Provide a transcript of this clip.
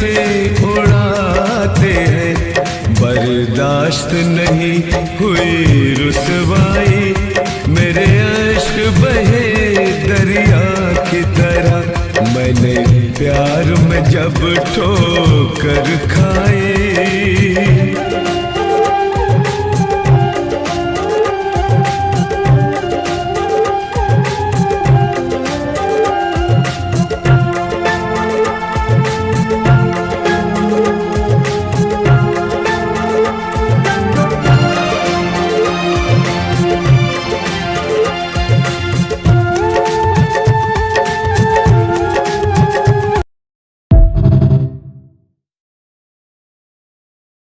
से उड़ाते हैं। बर्दाश्त नहीं हुई रुसवाई, मेरे अश्क बहे दरिया की तरह। मैंने प्यार में जब ठोकर खाई,